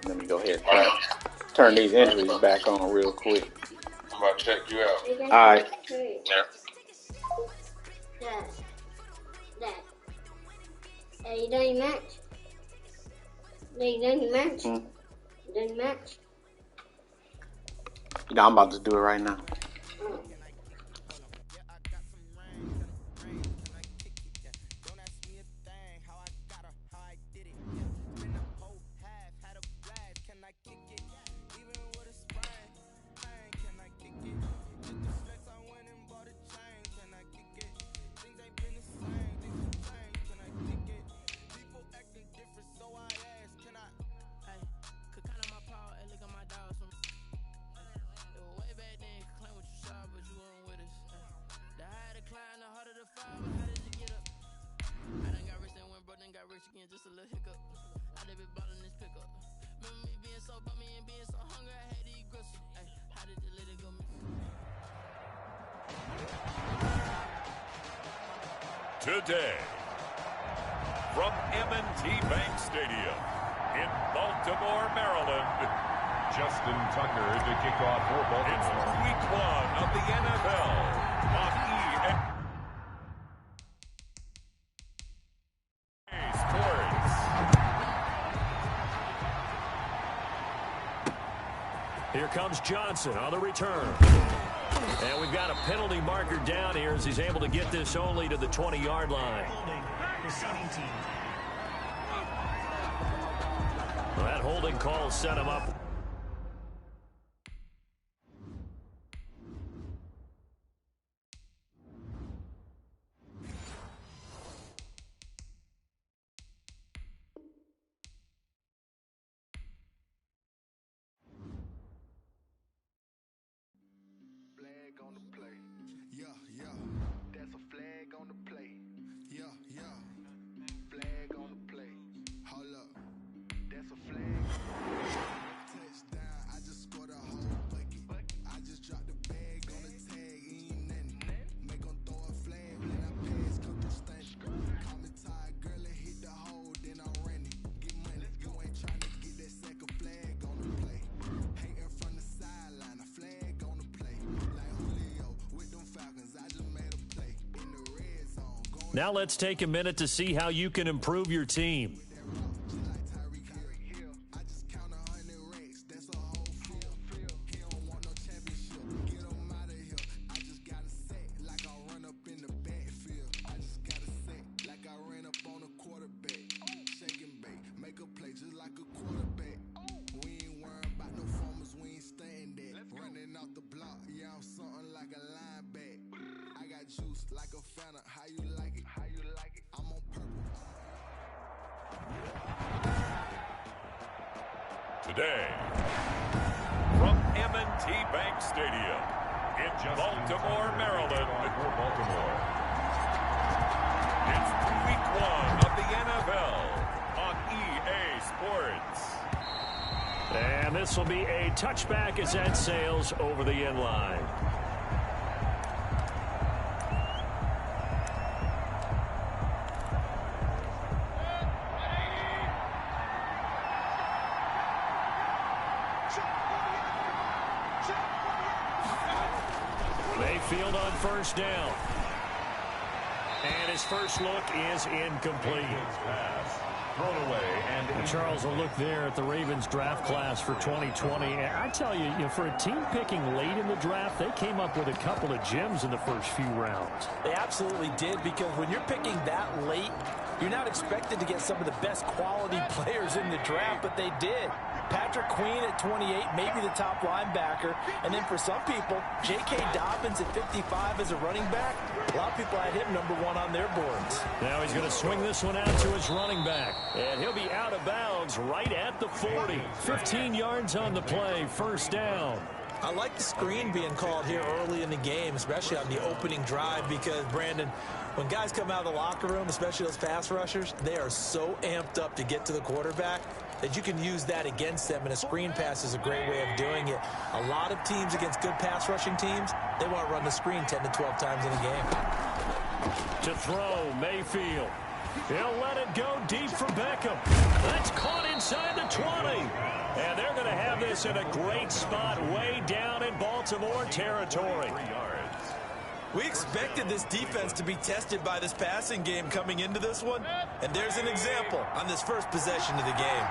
Let me go ahead and turn these injuries back on real quick. I'm about to check you out. All right. Yeah. Dad. You done your match? You done your match? You done your match? You know, I'm about to do it right now. Just a little hiccup. I did be ballin' this pickup. Remember me being so bummy and being so hungry, I had to eat gristle. Ay, how did the lady go miss? Today, from M&T Bank Stadium in Baltimore, Maryland, Justin Tucker to kick off for Baltimore. It's week 1 of the NFL on EA Sports. Here comes Johnson on the return. And we've got a penalty marker down here as he's able to get this only to the 20-yard line. Well, that holding call set him up. Now let's take a minute to see how you can improve your team. Today, from M&T Bank Stadium in Baltimore, Maryland, it's week 1 of the NFL on EA Sports. And this will be a touchback as that sails over the end line. Mayfield on first down. And his first look is incomplete. Thrown away. And Charles will look there at the Ravens draft class for 2020. And I tell you, for a team picking late in the draft, they came up with a couple of gems in the first few rounds. They absolutely did, because when you're picking that late, you're not expected to get some of the best quality players in the draft, but they did. Patrick Queen at 28, maybe the top linebacker. And then for some people, J.K. Dobbins at 55 as a running back. A lot of people had him number 1 on their boards. Now he's going to swing this one out to his running back. And he'll be out of bounds right at the 40. 15 yards on the play, first down. I like the screen being called here early in the game, especially on the opening drive, because, Brandon, when guys come out of the locker room, especially those pass rushers, they are so amped up to get to the quarterback that you can use that against them, and a screen pass is a great way of doing it. A lot of teams against good pass rushing teams, they want to run the screen 10 to 12 times in a game. To throw, Mayfield. He'll let it go deep for Beckham. That's caught inside the 20. And they're going to have this in a great spot way down in Baltimore territory. 3 yards. We expected this defense to be tested by this passing game coming into this one. And there's an example on this first possession of the game.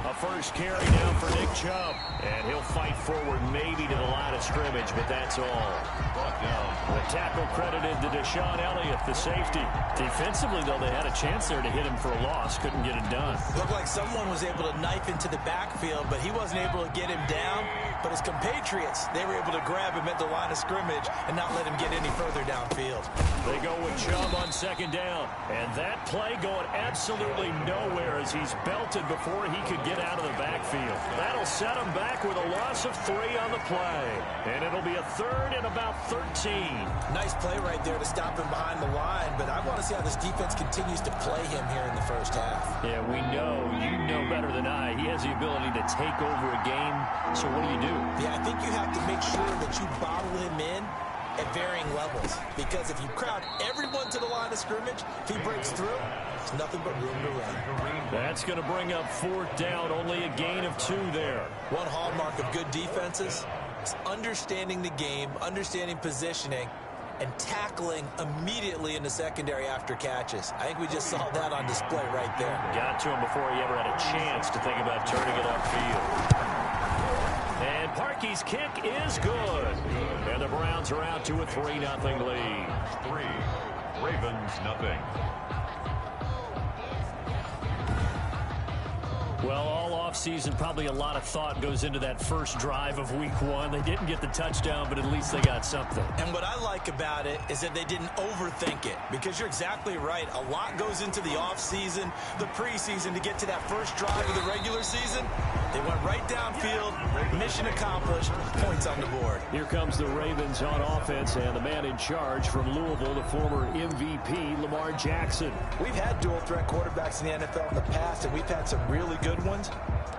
A first carry down for Nick Chubb. And he'll fight forward maybe to the line of scrimmage, but that's all. Brought down. The tackle credited to Deshaun Elliott, the safety. Defensively, though, they had a chance there to hit him for a loss. Couldn't get it done. Looked like someone was able to knife into the backfield, but he wasn't able to get him down. But his compatriots, they were able to grab him at the line of scrimmage and not let him get any further downfield. They go with Chubb on second down. And that play going absolutely nowhere as he's belted before he could get out of the backfield. That'll set him back with a loss of 3 on the play. And it'll be a third and about 13. Nice play right there to stop him behind the line, but I want to see how this defense continues to play him here in the first half. Yeah, we know, you know better than I, he has the ability to take over a game. So what do? Yeah, I think you have to make sure that you bottle him in at varying levels, because if you crowd everyone to the line of scrimmage, if he breaks through, it's nothing but room to run. That's going to bring up 4th down, only a gain of 2 there. One hallmark of good defenses is understanding the game, understanding positioning, and tackling immediately in the secondary after catches. I think we just saw that on display right there. Got to him before he ever had a chance to think about turning it upfield. And Parkey's kick is good. And the Browns are out to a 3-0 lead. 3. Ravens, nothing. Well, all offseason, probably a lot of thought goes into that first drive of week 1. They didn't get the touchdown, but at least they got something. And what I like about it is that they didn't overthink it, because you're exactly right. A lot goes into the offseason, the preseason to get to that first drive of the regular season. They went right downfield, mission accomplished, points on the board. Here comes the Ravens on offense, and the man in charge from Louisville, the former MVP, Lamar Jackson. We've had dual-threat quarterbacks in the NFL in the past, and we've had some really good ones,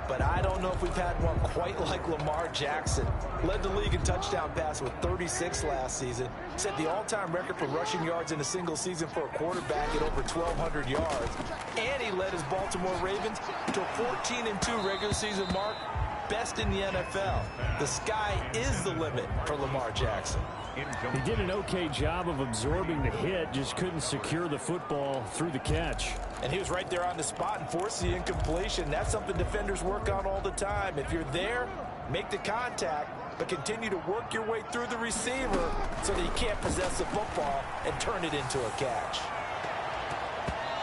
but I don't know if we've had one quite like Lamar Jackson. Led the league in touchdown pass with 36 last season. Set the all-time record for rushing yards in a single season for a quarterback at over 1,200 yards. And he led his Baltimore Ravens to a 14-2 regular season mark, best in the NFL. The sky is the limit for Lamar Jackson. He did an okay job of absorbing the hit, just couldn't secure the football through the catch. And he was right there on the spot and forced the incompletion. That's something defenders work on all the time. If you're there, make the contact, but continue to work your way through the receiver so that he can't possess the football and turn it into a catch.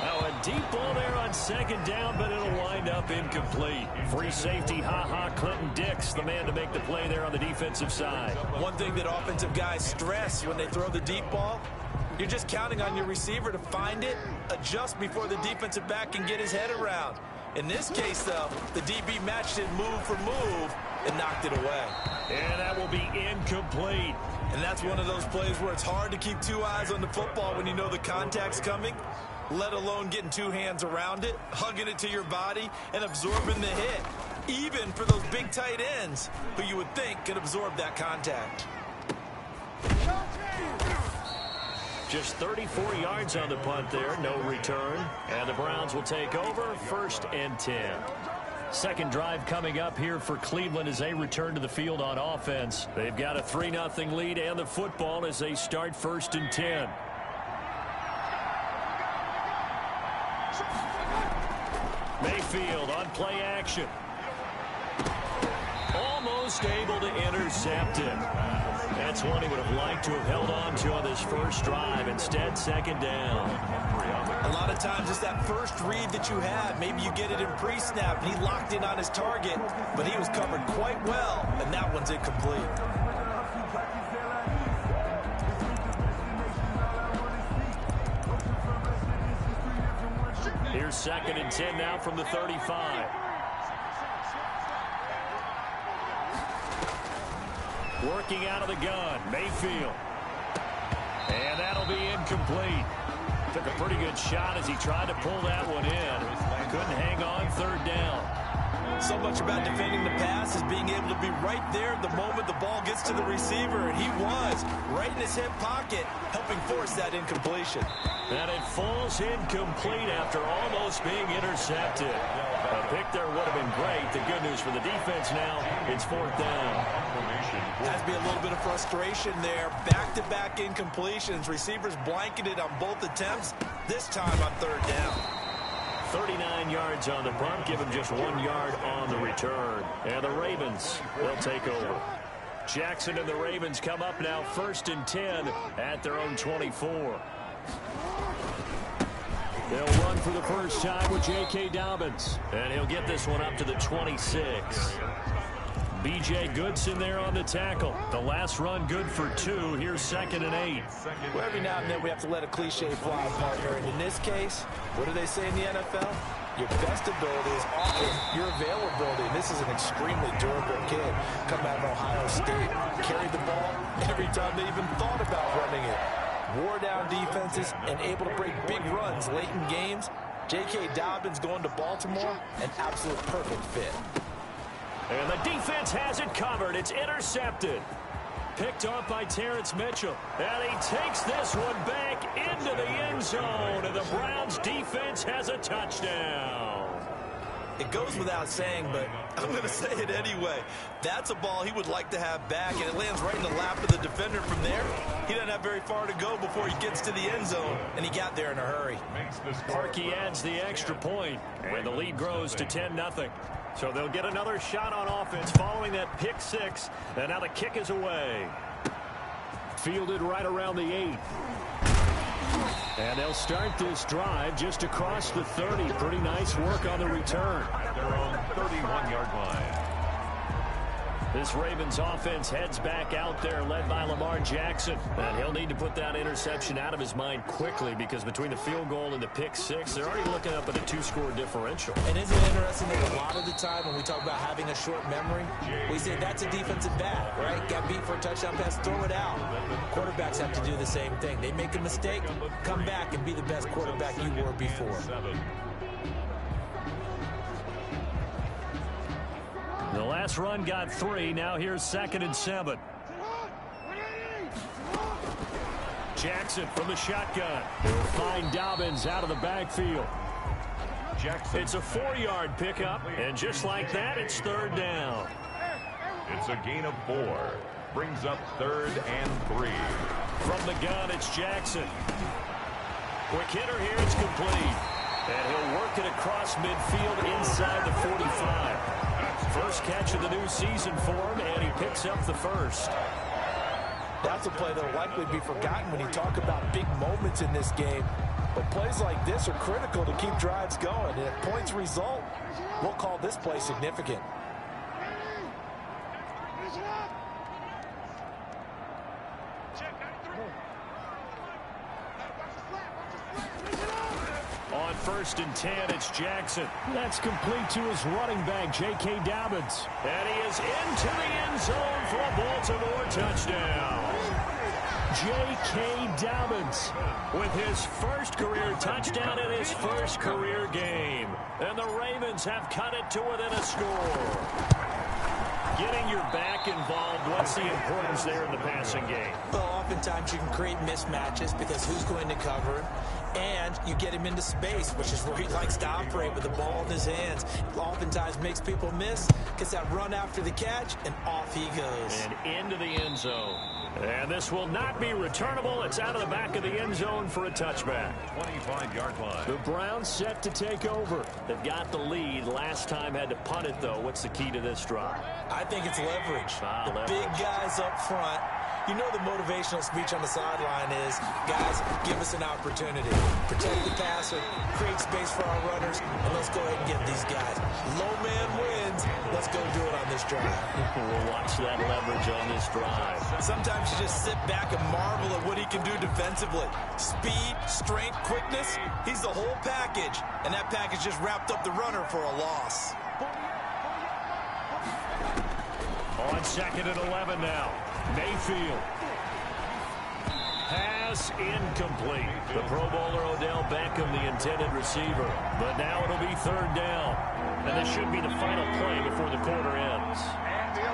Oh, a deep ball there on second down, but it'll wind up incomplete. Free safety, Clinton Dix, the man to make the play there on the defensive side. One thing that offensive guys stress when they throw the deep ball, you're just counting on your receiver to find it, adjust before the defensive back can get his head around. In this case, though, the DB matched it move for move and knocked it away. And that will be incomplete. And that's one of those plays where it's hard to keep 2 eyes on the football when you know the contact's coming, let alone getting 2 hands around it, hugging it to your body, and absorbing the hit, even for those big tight ends who you would think could absorb that contact. Just 34 yards on the punt there, no return. And the Browns will take over, 1st and 10. Second drive coming up here for Cleveland as they return to the field on offense. They've got a 3-0 lead and the football as they start 1st and 10. Mayfield on play action. Almost able to intercept it. That's one he would have liked to have held on to on this first drive. Instead, second down. A lot of times it's that first read that you have. Maybe you get it in pre-snap, and he locked in on his target, but he was covered quite well, and that one's incomplete. Here's 2nd and 10 now from the 35. Working out of the gun, Mayfield. And that'll be incomplete. Took a pretty good shot as he tried to pull that one in. Couldn't hang on, 3rd down. So much about defending the pass is being able to be right there the moment the ball gets to the receiver, and he was right in his hip pocket, helping force that incompletion. And it falls incomplete after almost being intercepted. A pick there would have been great. The good news for the defense now, it's 4th down. Has to be a little bit of frustration there. Back-to-back incompletions. Receivers blanketed on both attempts, this time on 3rd down. 39 yards on the punt, give him just 1 yard on the return. And the Ravens, they'll take over. Jackson and the Ravens come up now 1st and 10 at their own 24. They'll run for the first time with J.K. Dobbins. And he'll get this one up to the 26. B.J. Goodson there on the tackle. The last run good for 2. Here's 2nd and 8. Well, every now and then we have to let a cliche fly, partner. And in this case, what do they say in the NFL? Your best ability is often your availability. And this is an extremely durable kid coming out of Ohio State. Carried the ball every time they even thought about running it. Wore down defenses and able to break big runs late in games. J.K. Dobbins going to Baltimore, an absolute perfect fit. And the defense has it covered. It's intercepted. Picked off by Terrence Mitchell. And he takes this one back into the end zone. And the Browns defense has a touchdown. It goes without saying, but I'm going to say it anyway. That's a ball he would like to have back, and it lands right in the lap of the defender from there. He doesn't have very far to go before he gets to the end zone, and he got there in a hurry. Parkey adds the extra point, and the lead grows to 10-0. So they'll get another shot on offense following that pick 6, and now the kick is away. Fielded right around the 8. And they'll start this drive just across the 30. Pretty nice work on the return. Their own 31-yard line. This Ravens offense heads back out there, led by Lamar Jackson. And he'll need to put that interception out of his mind quickly, because between the field goal and the pick 6, they're already looking up at a 2-score differential. And isn't it interesting that a lot of the time when we talk about having a short memory, we say that's a defensive back, right? Got beat for a touchdown pass, throw it out. Quarterbacks have to do the same thing. They make a mistake, come back and be the best quarterback you were before. The last run got 3. Now here's 2nd and 7. Jackson from the shotgun. He'll find Dobbins out of the backfield. Jackson. It's a 4-yard pickup, and just like that, it's 3rd down. It's a gain of 4. Brings up 3rd and 3. From the gun, it's Jackson. Quick hitter here, it's complete. And he'll work it across midfield inside the 45. First catch of the new season for him, and he picks up the first. That's a play that will likely be forgotten when you talk about big moments in this game. But plays like this are critical to keep drives going. And if points result, we'll call this play significant. On 1st and 10, it's Jackson. That's complete to his running back, J.K. Dobbins. And he is into the end zone for a Baltimore touchdown. J.K. Dobbins with his first career touchdown in his first career game. And the Ravens have cut it to within a score. Getting your back involved, what's the importance there in the passing game? Well, oftentimes you can create mismatches because who's going to cover him? And you get him into space, which is where he likes to operate with the ball in his hands. It oftentimes makes people miss, gets that run after the catch, and off he goes. And into the end zone. And this will not be returnable. It's out of the back of the end zone for a touchback. 25-yard line. The Browns set to take over. They've got the lead. Last time had to punt it, though. What's the key to this drive? I think it's leverage. The leverage. Big guys up front. You know the motivational speech on the sideline is, guys, give us an opportunity. Protect the passer, create space for our runners, and let's go ahead and get these guys. Low man wins. Let's go do it on this drive. We'll watch that leverage on this drive. Sometimes you just sit back and marvel at what he can do defensively. Speed, strength, quickness, he's the whole package. And that package just wrapped up the runner for a loss. On 2nd and 11 now. Mayfield has pass incomplete. The Pro Bowler Odell Beckham, the intended receiver. But now it'll be third down. And this should be the final play before the quarter ends. And 11.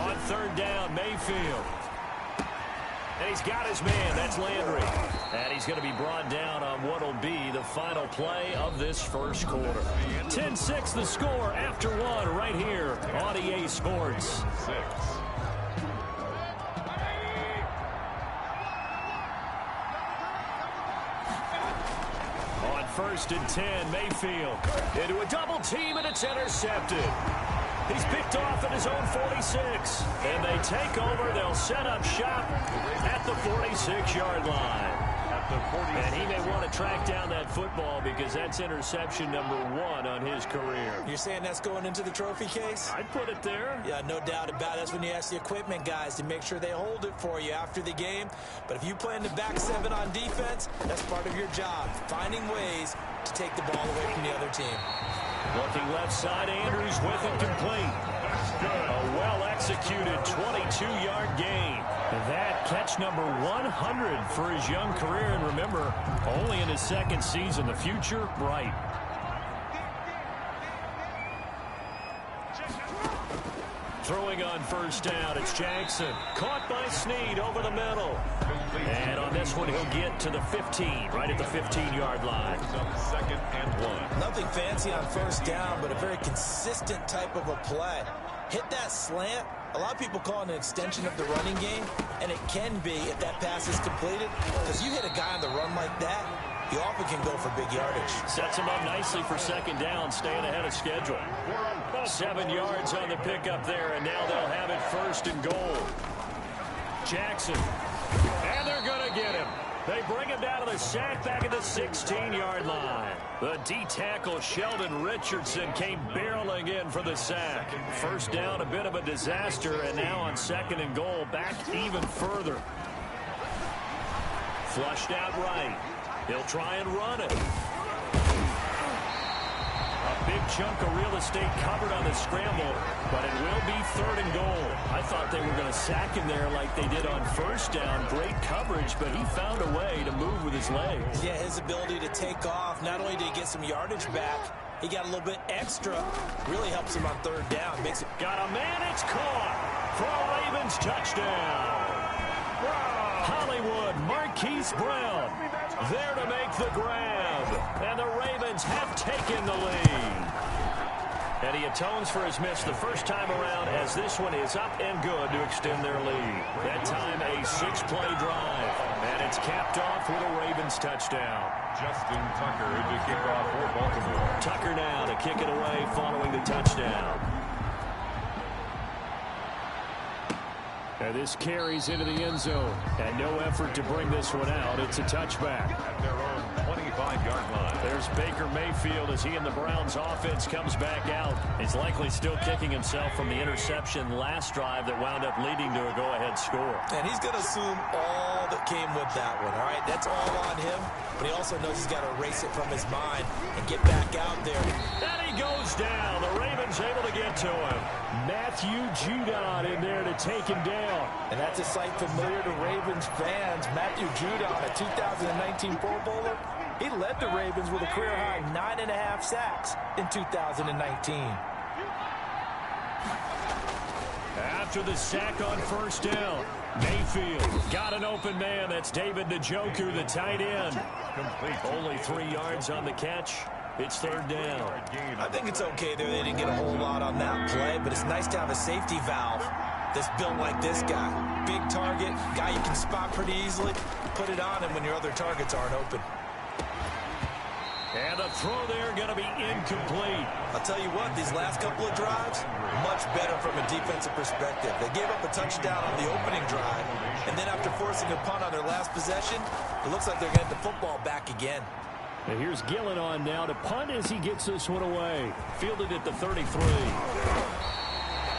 On third down, Mayfield. And he's got his man. That's Landry. And he's going to be brought down on what will be the final play of this first quarter. 10-6 the score after one right here on EA Sports. 6. On first and 10, Mayfield into a double team, and it's intercepted. He's picked off at his own 46. And they take over. They'll set up shop at the 46-yard line. And he may want to track down that football because that's interception number 1 on his career. You're saying that's going into the trophy case? I'd put it there. Yeah, no doubt about it. That's when you ask the equipment guys to make sure they hold it for you after the game. But if you play in the back 7 on defense, that's part of your job, finding ways to take the ball away from the other team. Looking left side, Andrews with it complete. A well-executed 22-yard gain. That catch number 100 for his young career. And remember, only in his second season. The future bright. Throwing on first down, it's Jackson. Caught by Snead over the middle. And on this one, he'll get to the 15, right at the 15-yard line. Second and 1. Nothing fancy on first down, but a very consistent type of a play. Hit that slant. A lot of people call it an extension of the running game, and it can be if that pass is completed. Because you hit a guy on the run like that, he often can go for big yardage. Sets him up nicely for second down, staying ahead of schedule. 7 yards on the pickup there, and now they'll have it first and goal. Jackson. And they're going to get him. They bring him down to the sack back at the 16-yard line. The D-tackle Sheldon Richardson came barreling in for the sack. First down, a bit of a disaster, and now on second and goal, back even further. Flushed out right. He'll try and run it. A big chunk of real estate covered on the scramble, but it will be third and goal. I thought they were going to sack him there like they did on first down. Great coverage, but he found a way to move with his legs. Yeah, his ability to take off, not only did he get some yardage back, he got a little bit extra. Really helps him on third down. Makes it. Got a man, it's caught for a Ravens touchdown. Hollywood, Marquise Brown there to make the grab. And the Ravens have taken the lead. And he atones for his miss the first time around as this one is up and good to extend their lead. That time a 6-play drive. And it's capped off with a Ravens touchdown. Justin Tucker to kick off for Baltimore. Tucker now to kick it away following the touchdown. And this carries into the end zone. And no effort to bring this one out. It's a touchback. At their own 25-yard line. There's Baker Mayfield as he and the Browns offense comes back out. He's likely still kicking himself from the interception last drive that wound up leading to a go-ahead score. And he's going to assume all that came with that one, all right? That's all on him, but he also knows he's got to erase it from his mind and get back out there. And he goes down. The Ravens able to get to him. Matthew Judon in there to take him down. And that's a sight familiar to Ravens fans. Matthew Judon, a 2019 Pro Bowler, he led the Ravens with a career-high 9.5 sacks in 2019. After the sack on first down, Mayfield got an open man. That's David Njoku, the tight end. Only 3 yards on the catch. It's third down. I think it's okay there. They didn't get a whole lot on that play, but it's nice to have a safety valve that's built like this guy. Big target, guy you can spot pretty easily. Put it on him when your other targets aren't open. And the throw there going to be incomplete. I'll tell you what, these last couple of drives, much better from a defensive perspective. They gave up a touchdown on the opening drive, and then after forcing a punt on their last possession, it looks like they're getting the football back again. And here's Gillen on now to punt as he gets this one away. Fielded at the 33.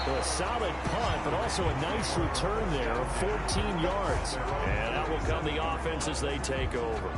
A solid punt, but also a nice return there of 14 yards. And out will come the offense as they take over.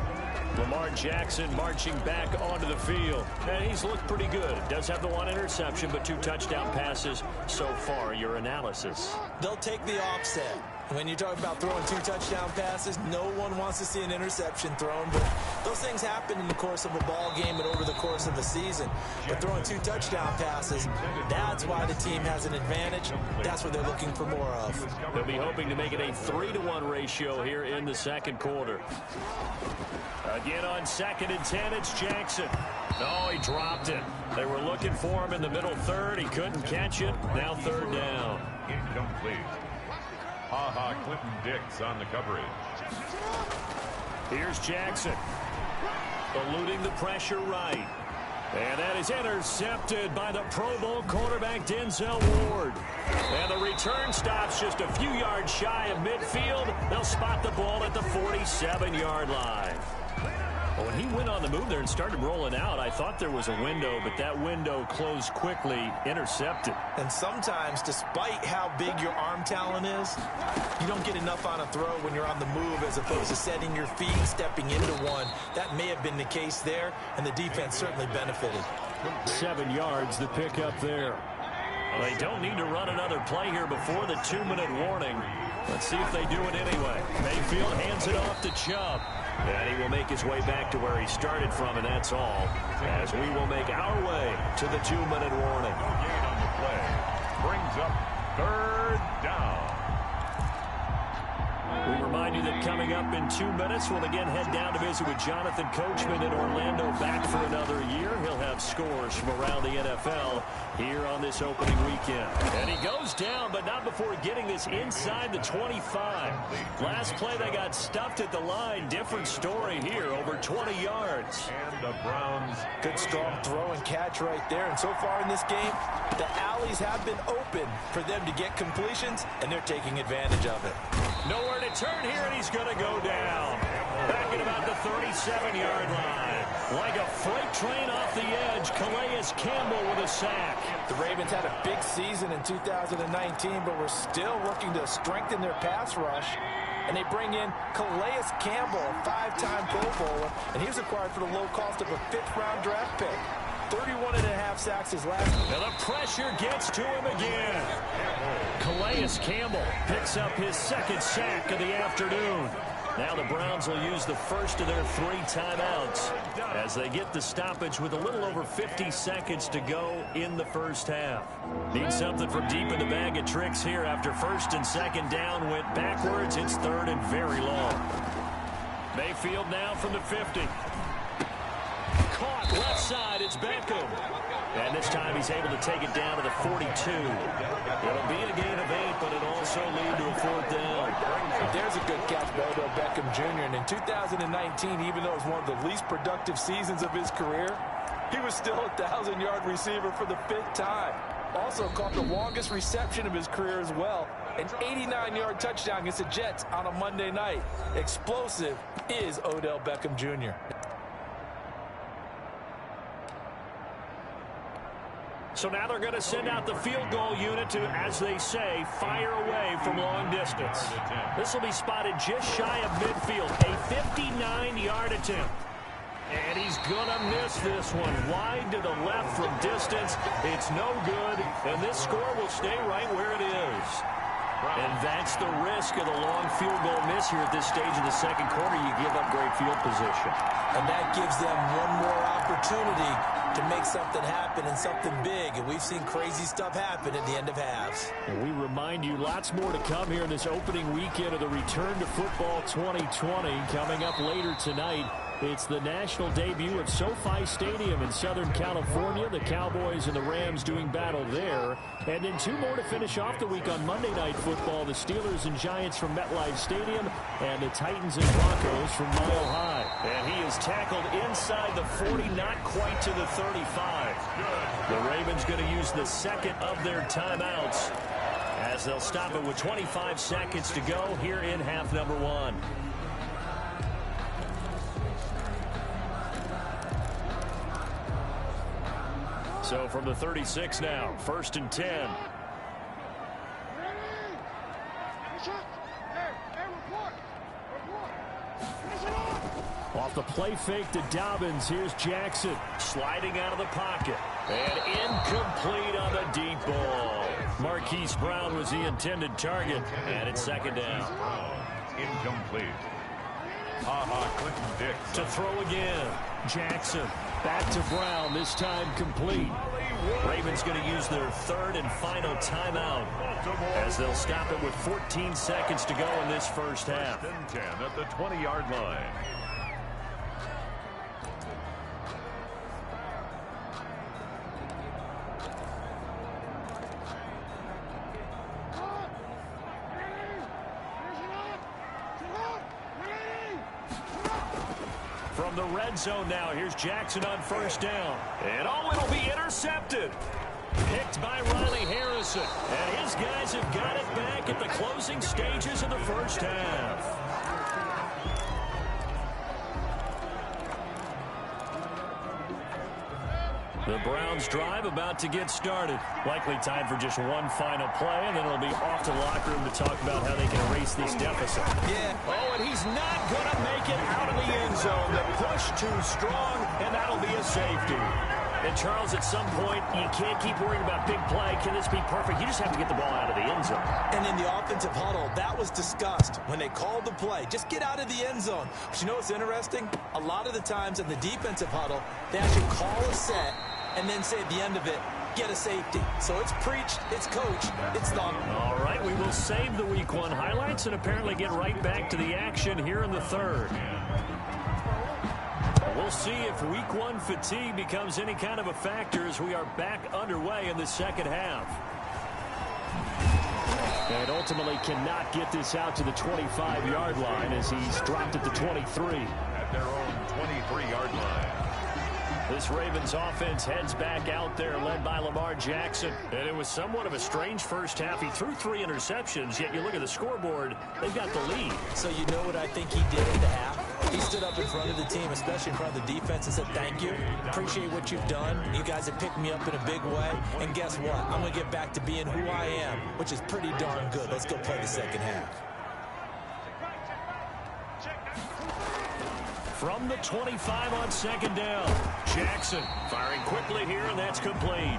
Lamar Jackson marching back onto the field. And he's looked pretty good. Does have the one interception, but 2 touchdown passes so far. Your analysis? They'll take the offset. When you talk about throwing 2 touchdown passes, no one wants to see an interception thrown, but those things happen in the course of a ball game and over the course of a season. But throwing 2 touchdown passes, that's why the team has an advantage. That's what they're looking for more of. They'll be hoping to make it a 3-to-1 ratio here in the second quarter. Again on 2nd and 10, it's Jackson. No, he dropped it. They were looking for him in the middle third. He couldn't catch it. Now 3rd down. Incomplete. Clinton Dix on the coverage. Here's Jackson. Eluding the pressure right. And that is intercepted by the Pro Bowl quarterback Denzel Ward. And the return stops just a few yards shy of midfield. They'll spot the ball at the 47-yard line. Well, when he went on the move there and started rolling out, I thought there was a window, but that window closed quickly, intercepted. And sometimes, despite how big your arm talent is, you don't get enough on a throw when you're on the move as opposed to setting your feet and stepping into one. That may have been the case there, and the defense certainly benefited. 7 yards, the pickup there. Well, they don't need to run another play here before the 2-minute warning. Let's see if they do it anyway. Mayfield hands it off to Chubb. And he will make his way back to where he started from, and that's all. As we will make our way to the 2-minute warning. No gain on the play. Brings up 3rd down. We remind you that coming up in 2 minutes, we'll again head down to visit with Jonathan Coachman in Orlando, back for another year. He'll have scores from around the NFL here on this opening weekend. And he goes down, but not before getting this inside the 25. Last play, they got stuffed at the line. Different story here, over 20 yards. And the Browns. Good strong throw and catch right there. And so far in this game, the alleys have been open for them to get completions, and they're taking advantage of it. Nowhere to turn here, and he's going to go down. Back at about the 37-yard line. Like a freight train off the edge, Calais Campbell with a sack. The Ravens had a big season in 2019, but we're still looking to strengthen their pass rush. And they bring in Calais Campbell, a 5-time Pro Bowler, and he was acquired for the low cost of a 5th-round draft pick. 31.5 sacks his last. Now the pressure gets to him again. Calais Campbell picks up his 2nd sack of the afternoon. Now the Browns will use the first of their 3 timeouts as they get the stoppage with a little over 50 seconds to go in the first half. Need something from deep in the bag of tricks here after 1st and 2nd down went backwards. It's 3rd and very long. Mayfield now from the 50. Caught left side, it's Beckham. And this time he's able to take it down to the 42. It'll be a gain of 8, but it'll also lead to a 4th down. There's a good catch by Odell Beckham Jr. And in 2019, even though it was one of the least productive seasons of his career, he was still a 1,000-yard receiver for the 5th time. Also caught the longest reception of his career as well. An 89-yard touchdown against the Jets on a Monday night. Explosive is Odell Beckham Jr. So now they're going to send out the field goal unit to, as they say, fire away from long distance. This will be spotted just shy of midfield, a 59-yard attempt. And he's going to miss this one. Wide to the left from distance. It's no good, and this score will stay right where it is. And that's the risk of the long field goal miss here at this stage of the second quarter. You give up great field position. And that gives them one more opportunity to make something happen and something big. And we've seen crazy stuff happen at the end of halves. And we remind you, lots more to come here in this opening weekend of the Return to Football 2020. Coming up later tonight, it's the national debut of SoFi Stadium in Southern California. The Cowboys and the Rams doing battle there. And then 2 more to finish off the week on Monday Night Football. The Steelers and Giants from MetLife Stadium and the Titans and Broncos from Mile High. And he is tackled inside the 40, not quite to the 35. The Ravens going to use the 2nd of their timeouts as they'll stop it with 25 seconds to go here in half number 1. So from the 36 now, 1st and 10. Off the play fake to Dobbins. Here's Jackson sliding out of the pocket. And incomplete on the deep ball. Marquise Brown was the intended target. And it's second down. Incomplete. Clinton Dix To throw again. Jackson back to Brown. This time complete. Ravens going to use their third and final timeout as they'll stop it with 14 seconds to go in this first half. 10 at the 20-yard line. From the red zone now, here's Jackson on first down. And it'll be intercepted. Picked by Riley Harrison. And his guys have got it back at the closing stages of the first half. The Browns drive about to get started. Likely time for just one final play, and then it'll be off to the locker room to talk about how they can erase this deficit. Yeah. Oh, and he's not going to make it out of the end zone. The push too strong, and that'll be a safety. And, Charles, at some point, you can't keep worrying about big play. Can this be perfect? You just have to get the ball out of the end zone. And in the offensive huddle, that was discussed when they called the play. Just get out of the end zone. But you know what's interesting? A lot of the times in the defensive huddle, they actually call a set and then say at the end of it, get a safety. So it's preached, it's coached, it's done. All right, we will save the Week 1 highlights and apparently get right back to the action here in the third. We'll see if Week 1 fatigue becomes any kind of a factor as we are back underway in the second half. And ultimately cannot get this out to the 25-yard line as he's dropped at the 23. At their own 23-yard line. This Ravens offense heads back out there, led by Lamar Jackson. And it was somewhat of a strange first half. He threw 3 interceptions, yet you look at the scoreboard, they've got the lead. So you know what I think he did at the half? He stood up in front of the team, especially in front of the defense, and said, thank you. Appreciate what you've done. You guys have picked me up in a big way. And guess what? I'm going to get back to being who I am, which is pretty darn good. Let's go play the second half. From the 25 on second down, Jackson firing quickly here, and that's complete.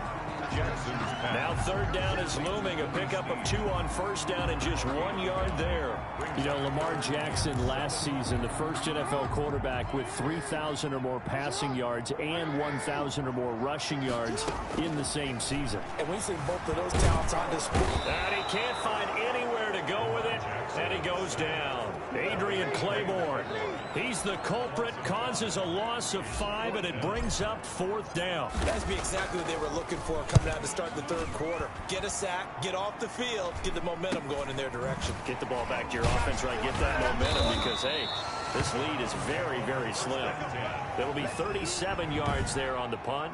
Now third down is looming. A pickup of 2 on first down and just 1 yard there. You know, Lamar Jackson last season, the first NFL quarterback with 3,000 or more passing yards and 1,000 or more rushing yards in the same season. And we see both of those talents on display. And he can't find anywhere to go with it, and he goes down. Adrian Claiborne, he's the culprit, causes a loss of 5, and it brings up 4th down. That's exactly what they were looking for coming out to start the third quarter. Get a sack, get off the field, get the momentum going in their direction. Get the ball back to your offense, right? Get that momentum because, hey, this lead is very, very slim. It'll be 37 yards there on the punt.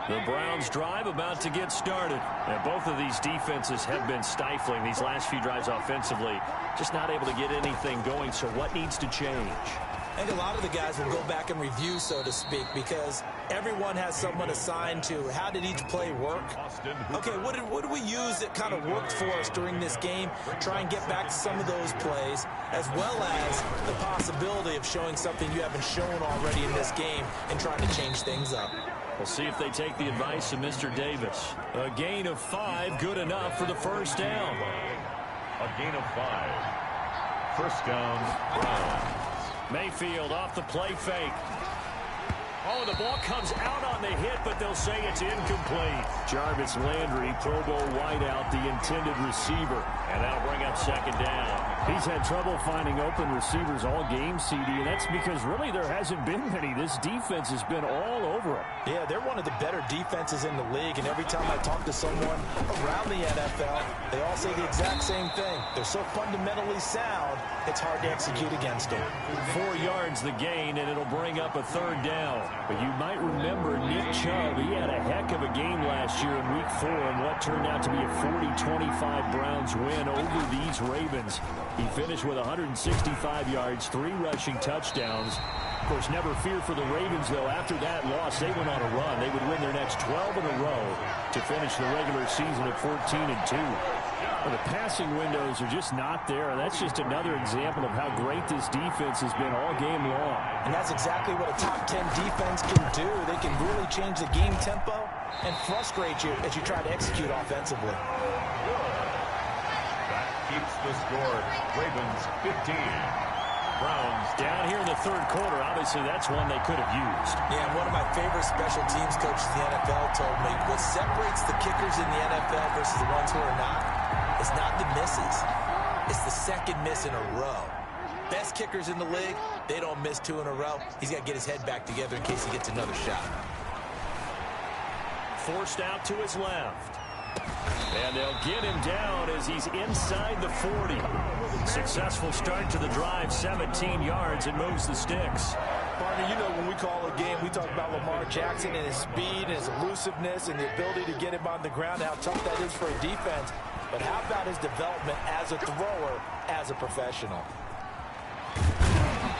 The Browns drive about to get started. And both of these defenses have been stifling these last few drives offensively. Just not able to get anything going, so what needs to change? I think a lot of the guys will go back and review, so to speak, because everyone has someone assigned to how did each play work. Okay, what did we use that kind of worked for us during this game? Try and get back to some of those plays, as well as the possibility of showing something you haven't shown already in this game and trying to change things up. We'll see if they take the advice of Mr. Davis. A gain of 5, good enough for the first down. A gain of 5. First down, Browns. Mayfield off the play fake. Oh, the ball comes out on the hit, but they'll say it's incomplete. Jarvis Landry, Pro Bowl wideout, the intended receiver. And that'll bring up second down. He's had trouble finding open receivers all game, CD, and that's because really there hasn't been many. This defense has been all over it. Yeah, they're one of the better defenses in the league, and every time I talk to someone around the NFL, they all say the exact same thing. They're so fundamentally sound, it's hard to execute against them. 4 yards the gain, and it'll bring up a third down. But you might remember Nick Chubb. He had a heck of a game last year in Week 4 in what turned out to be a 40-25 Browns win over these Ravens. He finished with 165 yards, 3 rushing touchdowns, Of course, never fear for the Ravens, though. After that loss, they went on a run. They would win their next 12 in a row to finish the regular season at 14-2. Well, the passing windows are just not there. That's just another example of how great this defense has been all game long. And that's exactly what a top 10 defense can do. They can really change the game tempo and frustrate you as you try to execute offensively. That keeps the score. Ravens 15. Browns Down here in the third quarter, obviously that's one they could have used. Yeah, and one of my favorite special teams coaches in the NFL told me what separates the kickers in the NFL versus the ones who are not is not the misses. It's the second miss in a row. Best kickers in the league, they don't miss 2 in a row. He's got to get his head back together in case he gets another shot. Forced out to his left. And they'll get him down as he's inside the 40. Successful start to the drive, 17 yards, and moves the sticks. Partner, you know when we call a game, we talk about Lamar Jackson and his speed and his elusiveness and the ability to get him on the ground, how tough that is for a defense. But how about his development as a thrower, as a professional?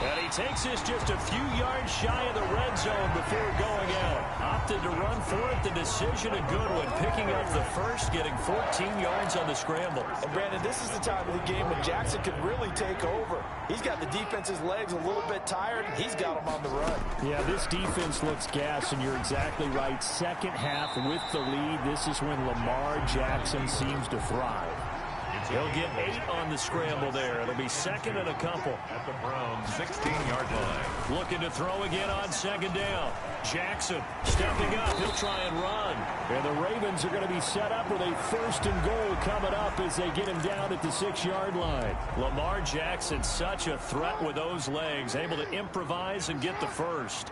And he takes this just a few yards shy of the red zone before going out. Opted to run for it. The decision a good one. Picking up the first, getting 14 yards on the scramble. And Brandon, this is the time of the game when Jackson could really take over. He's got the defense's legs a little bit tired. He's got them on the run. Yeah, this defense looks gas, and you're exactly right. Second half with the lead. This is when Lamar Jackson seems to thrive. He'll get 8 on the scramble there. It'll be second and a couple. at the Browns 16-yard line. Looking to throw again on second down. Jackson stepping up. He'll try and run. And the Ravens are going to be set up with a 1st and goal coming up as they get him down at the 6-yard line. Lamar Jackson, such a threat with those legs, able to improvise and get the first.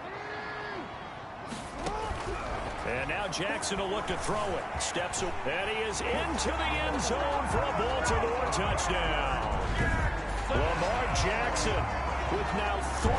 And now Jackson will look to throw it. Steps up, and he is into the end zone for a Baltimore touchdown. Lamar Jackson with now 3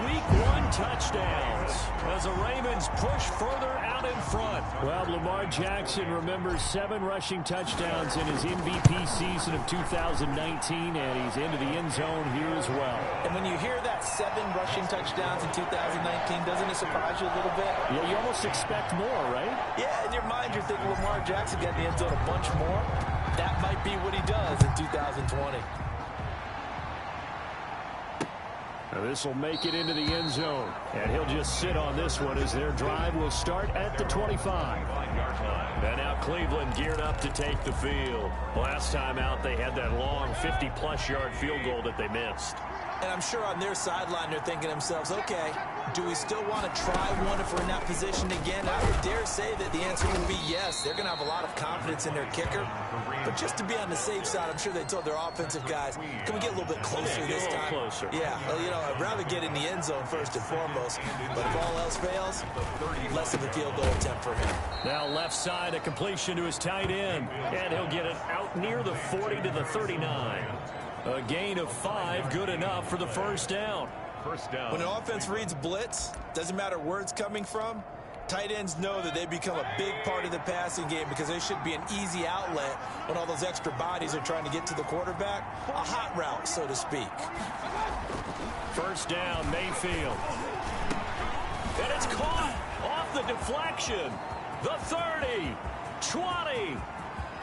Week 1 touchdowns as the Ravens push further out in front. Well, Lamar Jackson remembers 7 rushing touchdowns in his MVP season of 2019, and he's into the end zone here as well. And when you hear that 7 rushing touchdowns in 2019, doesn't it surprise you a little bit? Yeah, you almost expect more, right? Yeah, in your mind you're thinking Lamar Jackson got in the end zone a bunch more. That might be what he does in 2020. Now this will make it into the end zone, and he'll just sit on this one as their drive will start at the 25. And now Cleveland geared up to take the field. Last time out, they had that long 50-plus yard field goal that they missed. And I'm sure on their sideline they're thinking to themselves, okay, do we still want to try one if we're in that position again? I would dare say that the answer would be yes. They're going to have a lot of confidence in their kicker. But just to be on the safe side, I'm sure they told their offensive guys, can we get a little bit closer this time? Closer. Yeah, well, you know, I'd rather get in the end zone first and foremost. But if all else fails, less of a field goal attempt for him. Now left side, a completion to his tight end. And he'll get it out near the 40 to the 39. A gain of 5, good enough for the first down. First down. When an offense reads blitz, doesn't matter where it's coming from, tight ends know that they become a big part of the passing game because they should be an easy outlet when all those extra bodies are trying to get to the quarterback. A hot route, so to speak. First down, Mayfield. And it's caught off the deflection. The 30, 20,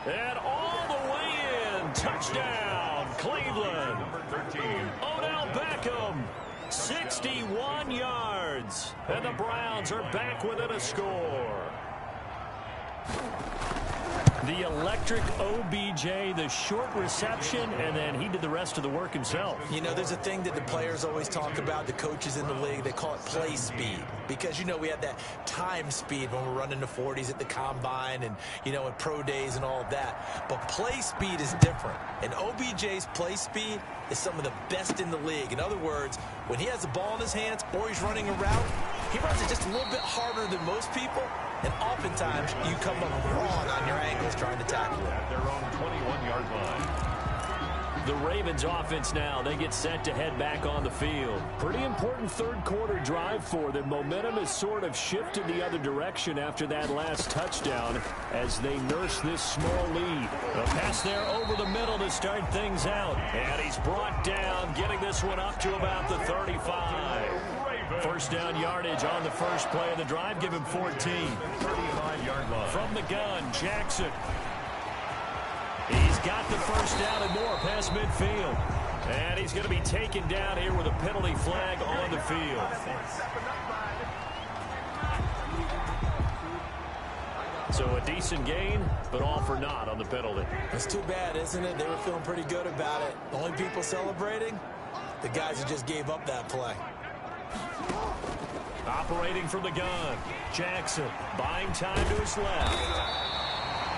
and all the way in. Touchdown, Cleveland. Number 13. Odell Beckham, 61 yards. And the Browns are back within a score. The electric OBJ, the short reception, and then he did the rest of the work himself. You know, there's a thing that the players always talk about, the coaches in the league, they call it play speed. Because, you know, we have that time speed when we're running the 40s at the combine and, you know, in pro days and all of that. But play speed is different. And OBJ's play speed is some of the best in the league. In other words, when he has the ball in his hands or he's running a route, he runs it just a little bit harder than most people. And oftentimes, you come up wrong on your angles trying to tackle it. At their own 21-yard line. The Ravens offense now, they get set to head back on the field. Pretty important third quarter drive for them. Momentum has sort of shifted the other direction after that last touchdown as they nurse this small lead. A pass there over the middle to start things out. And he's brought down, getting this one up to about the 35. First down yardage on the first play of the drive. Give him 14. 35-yard line. From the gun, Jackson. He's got the first down and more past midfield. And he's going to be taken down here with a penalty flag on the field. So a decent gain, but all for naught on the penalty. It's too bad, isn't it? They were feeling pretty good about it. The only people celebrating, the guys who just gave up that play. Operating from the gun, Jackson buying time to his left.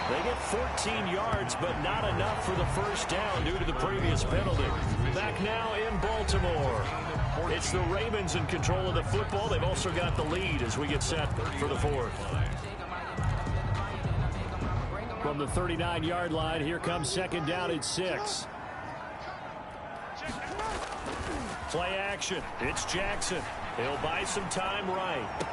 They get 14 yards, but not enough for the first down due to the previous penalty. Back now in Baltimore. It's the Ravens in control of the football. They've also got the lead as we get set for the fourth. From the 39-yard line, here comes second down at 6. Play action. It's Jackson. He'll buy some time right.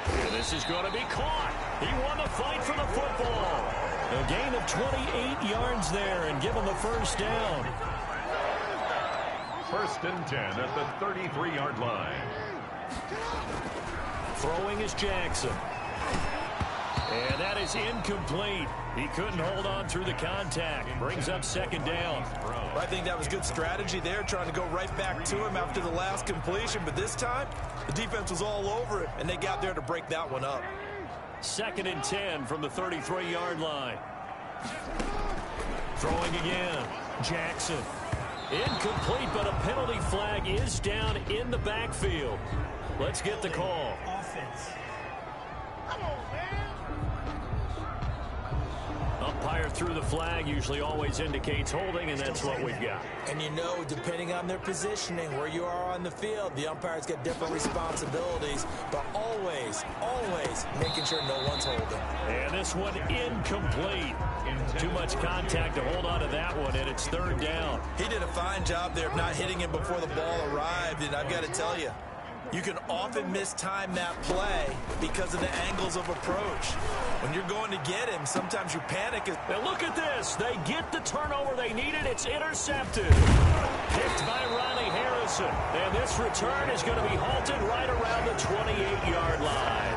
And this is going to be caught. He won the fight for the football. A gain of 28 yards there and give him the first down. First and 10 at the 33-yard line. Throwing is Jackson. And that is incomplete. He couldn't hold on through the contact. Brings up second down. I think that was good strategy there, trying to go right back to him after the last completion. But this time, the defense was all over it, and they got there to break that one up. Second and 10 from the 33-yard line. Throwing again. Jackson. Incomplete, but a penalty flag is down in the backfield. Let's get the call. Offense. Umpire through the flag usually always indicates holding, and that's what we've got. And you know, depending on their positioning, where you are on the field, the umpires get different responsibilities, but always making sure no one's holding. And this one incomplete. Too much contact to hold on to that one, and it's third down. He did a fine job there of not hitting him before the ball arrived, and I've got to tell you, you can often mistime that play because of the angles of approach. When you're going to get him, sometimes you panic. Now look at this. They get the turnover they needed. It's intercepted. Picked by Ronnie Harrison. And this return is going to be halted right around the 28-yard line.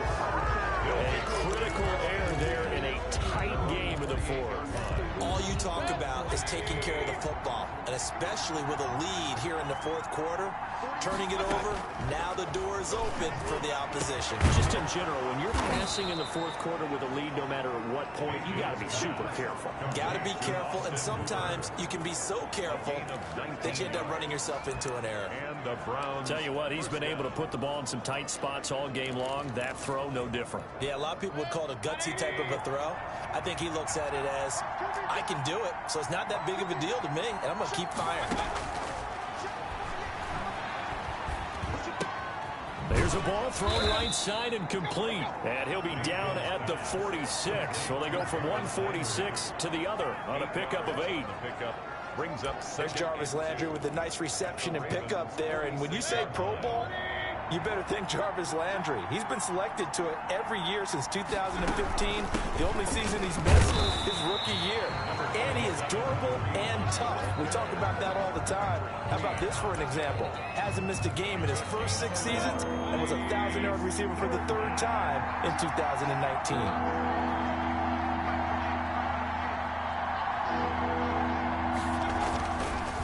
A critical error there in a tight game of the fourth. All you talk about is taking care of the football, and especially with a lead here in the fourth quarter, turning it over, now the door is open for the opposition. Just in general, when you're passing in the fourth quarter with a lead, no matter at what point, you got to be super careful. Got to be careful, and sometimes you can be so careful that you end up running yourself into an error. And the Browns. Tell you what, he's been able to put the ball in some tight spots all game long. That throw, no different. Yeah, a lot of people would call it a gutsy type of a throw. I think he looks at it as, I can do it, so it's not that big of a deal to me, and I'm going to keep firing. There's a ball thrown right side and complete. And he'll be down at the 46. So they go from 146 to the other on a pickup of 8. Pickup brings up There's Jarvis Landry with a nice reception and pickup there. And when you say Pro Bowl, you better think Jarvis Landry. He's been selected to it every year since 2015. The only season he's missed is rookie year. And he is durable and tough. We talk about that all the time. How about this for an example? Hasn't missed a game in his first 6 seasons and was a 1,000-yard receiver for the 3rd time in 2019.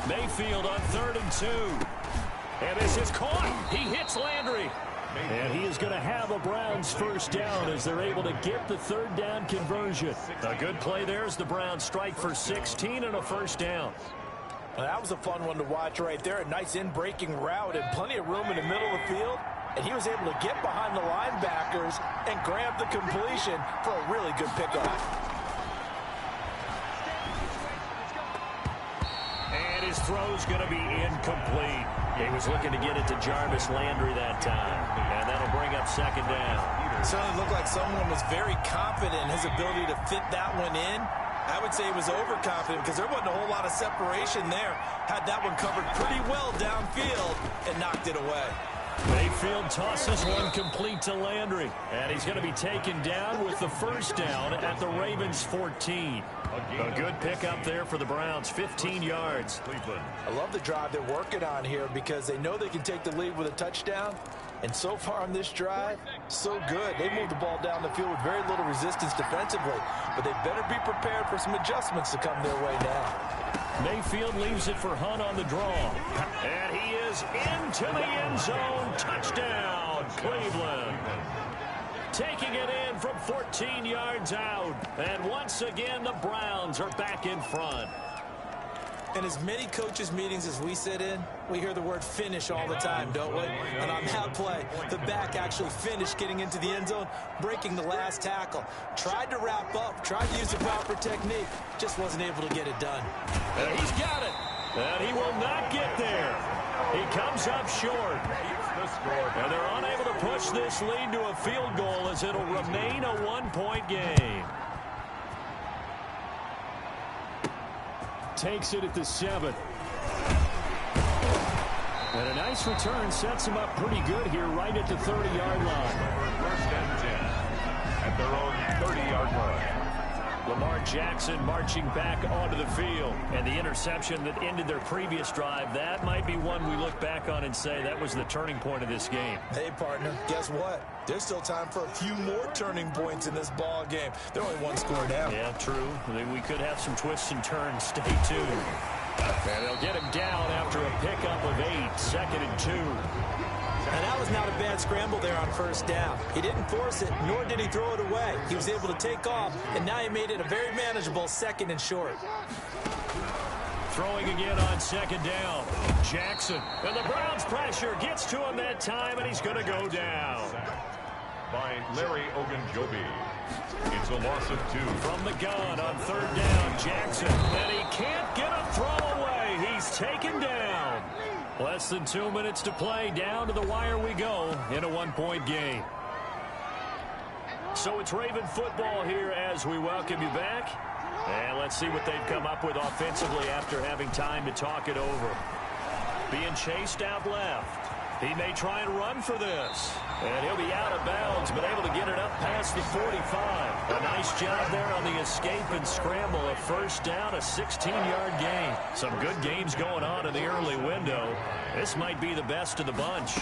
Mayfield on 3rd and 2. And this is caught. He hits Landry. And he is going to have a Browns first down as they're able to get the 3rd down conversion. A good play there as the Browns strike for 16 and a first down. Well, that was a fun one to watch right there. A nice in-breaking route and plenty of room in the middle of the field. And he was able to get behind the linebackers and grab the completion for a really good pickup. And his throw's going to be incomplete. He was looking to get it to Jarvis Landry that time. And that'll bring up second down. It certainly looked like someone was very confident in his ability to fit that one in. I would say he was overconfident because there wasn't a whole lot of separation there. Had that one covered pretty well downfield and knocked it away. Mayfield tosses one complete to Landry. And he's going to be taken down with the first down at the Ravens 14. A good pickup there for the Browns, 15 yards. I love the drive they're working on here because they know they can take the lead with a touchdown, And so far on this drive, so good. They moved the ball down the field with very little resistance defensively, but they better be prepared for some adjustments to come their way now. Mayfield leaves it for Hunt on the draw. And he is into the end zone. Touchdown, Cleveland. Taking it in from 14 yards out. And once again, the Browns are back in front. In as many coaches' meetings as we sit in, we hear the word finish all the time, don't we? And on that play, the back actually finished getting into the end zone, breaking the last tackle. Tried to wrap up, tried to use the proper technique, just wasn't able to get it done. And he's got it. And he will not get there. He comes up short. And they're unable to push this lead to a field goal as it'll remain a one-point game. Takes it at the 7. And a nice return sets him up pretty good here right at the 30-yard line. First and 10 at their own 30-yard line. Lamar Jackson marching back onto the field. And the interception that ended their previous drive, that might be one we look back on and say that was the turning point of this game. Hey, partner, guess what? There's still time for a few more turning points in this ball game. They're only one score down. Yeah, true. We could have some twists and turns. Stay tuned. And they'll get him down after a pickup of 8, 2nd and 2. And that was not a bad scramble there on first down. He didn't force it, nor did he throw it away. He was able to take off, and now he made it a very manageable 2nd and short. Throwing again on 2nd down. Jackson. And the Browns pressure gets to him that time, and he's going to go down. By Larry Ogunjobi. It's a loss of 2. From the gun on 3rd down, Jackson. And he can't get a throw away. He's taken down. Less than 2 minutes to play. Down to the wire we go in a one-point game. So it's Raven football here as we welcome you back. And let's see what they've come up with offensively after having time to talk it over. Being chased out left. He may try and run for this. And he'll be out of bounds, but able to get it up past the 45. A nice job there on the escape and scramble. A first down, a 16-yard gain. Some good games going on in the early window. This might be the best of the bunch.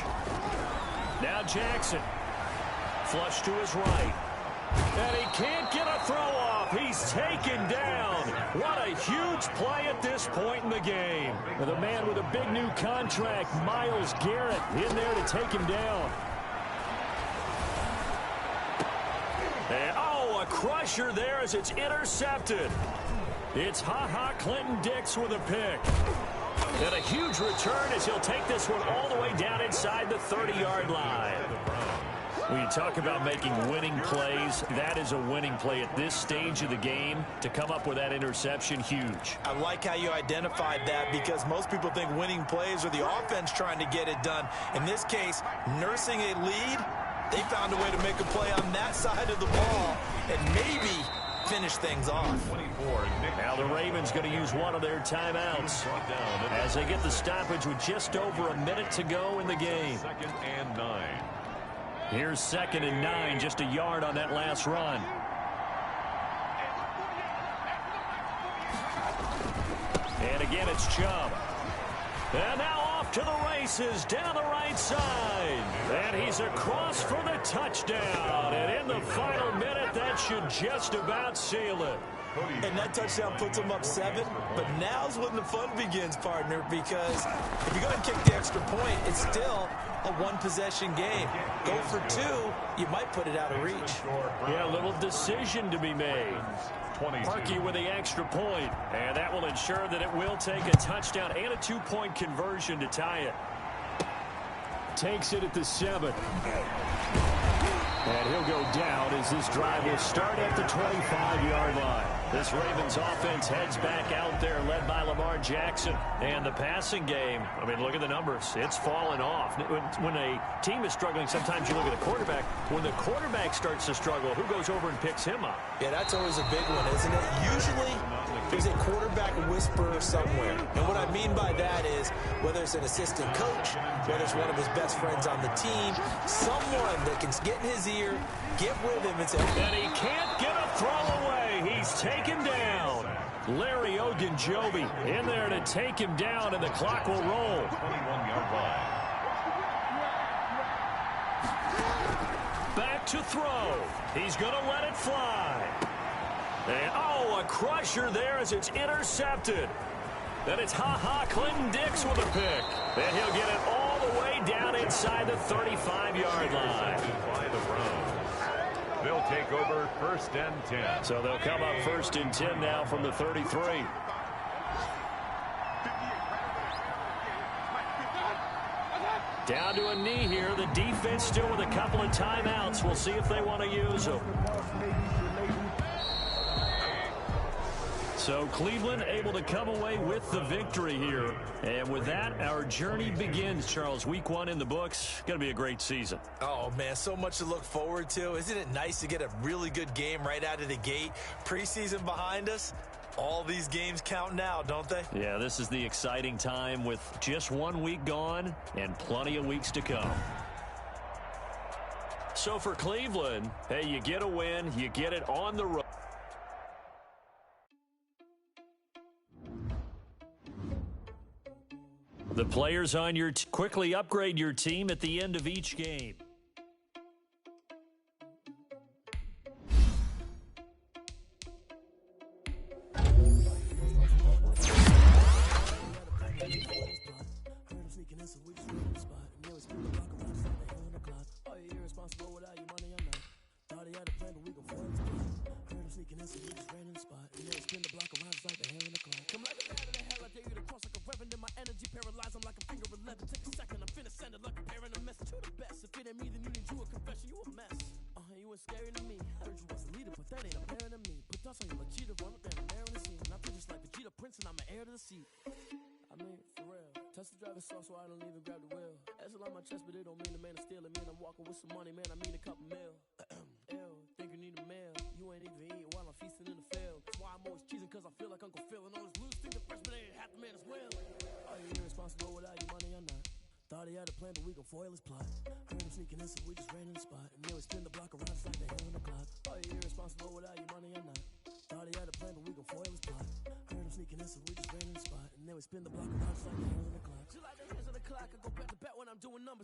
Now Jackson. Flush to his right. And he can't get a throw off. He's taken down. What a huge play at this point in the game. And the man with a big new contract, Myles Garrett, in there to take him down. And, a crusher there as it's intercepted. It's Ha-Ha Clinton-Dix with a pick. And a huge return as he'll take this one all the way down inside the 30-yard line. When you talk about making winning plays, that is a winning play at this stage of the game. To come up with that interception, huge. I like how you identified that because most people think winning plays are the offense trying to get it done. In this case, nursing a lead, they found a way to make a play on that side of the ball and maybe finish things off. Now the Ravens going to use one of their timeouts as they get the stoppage with just over a minute to go in the game. 2nd and 9. Here's 2nd and 9, just a yard on that last run. And again, it's Chubb. And now off to the races down the right side. And he's across for the touchdown. And in the final minute, that should just about seal it. And that touchdown puts them up 7. But now's when the fun begins, partner, because if you're going to kick the extra point, it's still a one-possession game. Go for 2, you might put it out of reach. Yeah, a little decision to be made. Parkey with the extra point, and that will ensure that it will take a touchdown and a 2-point conversion to tie it. Takes it at the 7. And he'll go down as this drive will start at the 25-yard line. This Ravens offense heads back out there, led by Lamar Jackson. And the passing game, I mean, look at the numbers. It's fallen off. When a team is struggling, sometimes you look at the quarterback. When the quarterback starts to struggle, who goes over and picks him up? Yeah, that's always a big one, isn't it? Usually, there's a quarterback whisperer somewhere. And what I mean by that is, whether it's an assistant coach, whether it's one of his best friends on the team, someone that can get in his ear, get with him and say, and he can't get a throw away. He's taken down. Larry Ogunjobi in there to take him down, and the clock will roll. 21-yard line. to throw. He's going to let it fly. And, oh, a crusher there as it's intercepted. Then it's Clinton Dix with a pick. And he'll get it all the way down inside the 35-yard line. By the Browns. They'll take over 1st and 10. So they'll come up 1st and 10 now from the 33. Down to a knee here. The defense still with a couple of timeouts. We'll see if they want to use them. So Cleveland able to come away with the victory here. And with that, our journey begins, Charles. Week 1 in the books. Going to be a great season. Oh, man, so much to look forward to. Isn't it nice to get a really good game right out of the gate? Preseason behind us. All these games count now, don't they? Yeah, this is the exciting time with just 1 week gone and plenty of weeks to come. So for Cleveland, hey, you get a win, you get it on the road. The players on your quickly upgrade your team at the end of each game. So I don't even grab the wheel. That's a lot on my chest, but it don't mean the man is stealing. Man, I'm walking with some money, man. I mean a couple mil. Ew, think you need a meal. You ain't even eating while I'm feasting in the field. That's why I'm always cheesing, cause I feel like Uncle Phil. And all those losers think the fresh, but they ain't half the man as well. Are you irresponsible without your money or not? Thought he had a plan, but we gon' foil his plot. Heard him sneaking in, so we just ran in the spot. And then we spin the block around just like the hell in the clock. Are you irresponsible without your money or not? Thought he had a plan, but we gon' foil his plot. Heard him sneaking in, so we just ran in the spot. And then we spin the block around just like the hell in the clock. Just like the hands on the clock, I go back to back when I'm doing numbers.